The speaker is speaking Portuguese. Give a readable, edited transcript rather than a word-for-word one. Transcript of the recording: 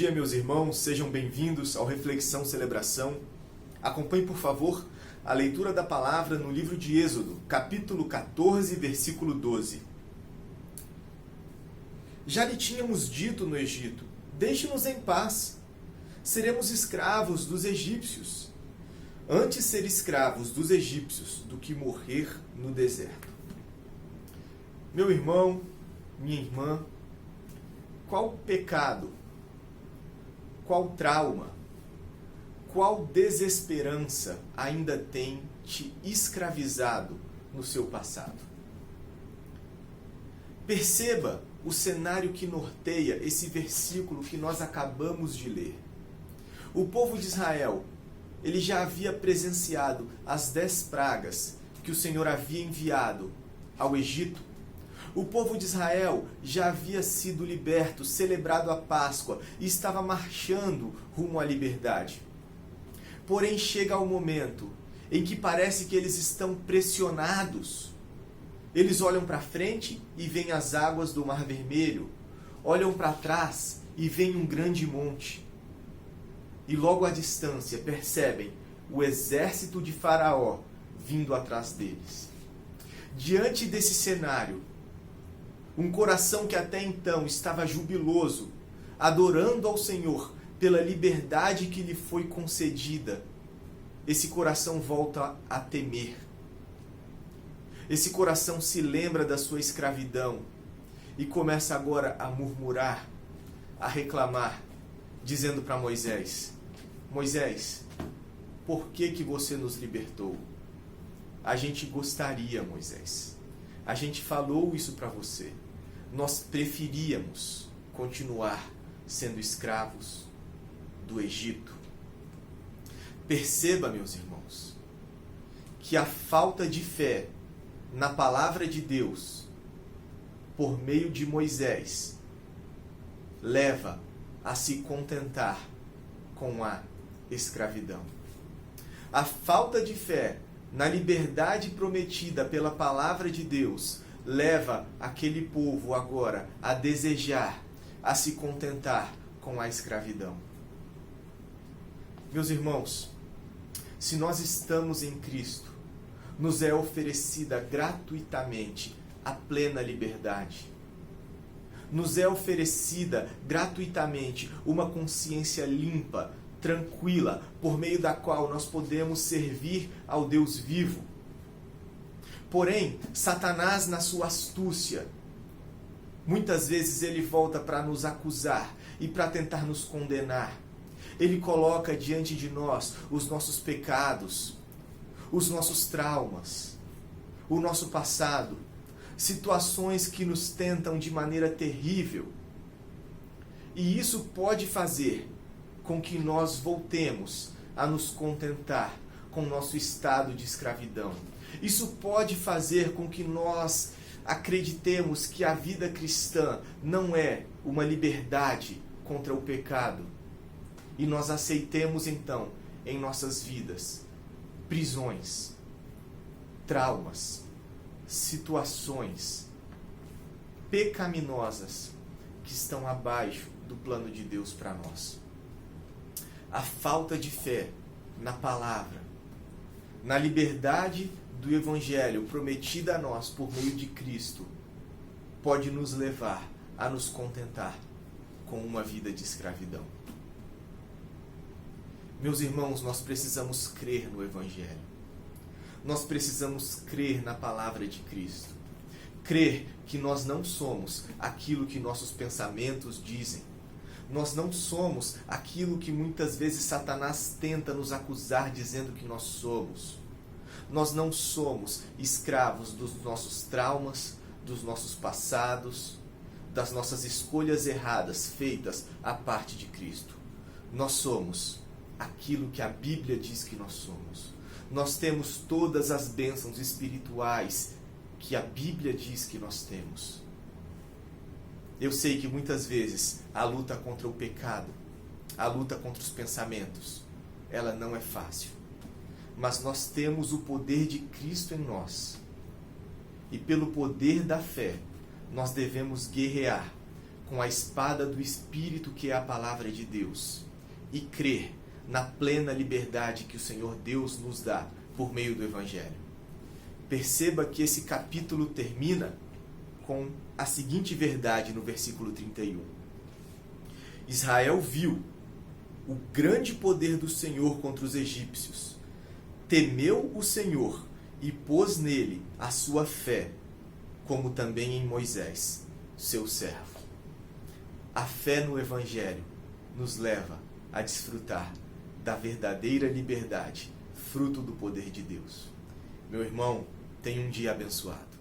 dia, meus irmãos, sejam bem-vindos ao Reflexão Celebração. Acompanhe, por favor, a leitura da palavra no livro de Êxodo, capítulo 14, versículo 12. Já lhe tínhamos dito no Egito, deixe-nos em paz, seremos escravos dos egípcios. Antes ser escravos dos egípcios do que morrer no deserto. Meu irmão, minha irmã, qual pecado, qual trauma, qual desesperança ainda tem te escravizado no seu passado? Perceba o cenário que norteia esse versículo que nós acabamos de ler. O povo de Israel, ele já havia presenciado as 10 pragas que o Senhor havia enviado ao Egito. O povo de Israel já havia sido liberto, celebrado a Páscoa e estava marchando rumo à liberdade. Porém, chega o momento em que parece que eles estão pressionados. Eles olham para frente e veem as águas do Mar Vermelho. Olham para trás e veem um grande monte. E logo à distância percebem o exército de Faraó vindo atrás deles. Diante desse cenário, um coração que até então estava jubiloso, adorando ao Senhor pela liberdade que lhe foi concedida, esse coração volta a temer. Esse coração se lembra da sua escravidão e começa agora a murmurar, a reclamar, dizendo para Moisés: Moisés, por que você nos libertou? A gente gostaria, Moisés. A gente falou isso para você. Nós preferíamos continuar sendo escravos do Egito. Perceba, meus irmãos, que a falta de fé na palavra de Deus, por meio de Moisés, leva a se contentar com a escravidão. A falta de fé na liberdade prometida pela palavra de Deus leva aquele povo agora a desejar, a se contentar com a escravidão. Meus irmãos, se nós estamos em Cristo, nos é oferecida gratuitamente a plena liberdade. Nos é oferecida gratuitamente uma consciência limpa, tranquila, por meio da qual nós podemos servir ao Deus vivo. Porém, Satanás, na sua astúcia, muitas vezes ele volta para nos acusar e para tentar nos condenar. Ele coloca diante de nós os nossos pecados, os nossos traumas, o nosso passado, situações que nos tentam de maneira terrível. E isso pode fazer com que nós voltemos a nos contentar com o nosso estado de escravidão. Isso pode fazer com que nós acreditemos que a vida cristã não é uma liberdade contra o pecado. E nós aceitemos então em nossas vidas prisões, traumas, situações pecaminosas que estão abaixo do plano de Deus para nós. A falta de fé na palavra, na liberdade do Evangelho prometida a nós por meio de Cristo, pode nos levar a nos contentar com uma vida de escravidão. Meus irmãos, nós precisamos crer no Evangelho. Nós precisamos crer na palavra de Cristo. Crer que nós não somos aquilo que nossos pensamentos dizem. Nós não somos aquilo que muitas vezes Satanás tenta nos acusar dizendo que nós somos. Nós não somos escravos dos nossos traumas, dos nossos passados, das nossas escolhas erradas feitas à parte de Cristo. Nós somos aquilo que a Bíblia diz que nós somos. Nós temos todas as bênçãos espirituais que a Bíblia diz que nós temos. Eu sei que muitas vezes a luta contra o pecado, a luta contra os pensamentos, ela não é fácil. Mas nós temos o poder de Cristo em nós. E pelo poder da fé, nós devemos guerrear com a espada do Espírito, que é a palavra de Deus, e crer na plena liberdade que o Senhor Deus nos dá por meio do Evangelho. Perceba que esse capítulo termina com a seguinte verdade no versículo 31. Israel viu o grande poder do Senhor contra os egípcios, temeu o Senhor e pôs nele a sua fé, como também em Moisés, seu servo. A fé no Evangelho nos leva a desfrutar da verdadeira liberdade, fruto do poder de Deus. Meu irmão, tenha um dia abençoado.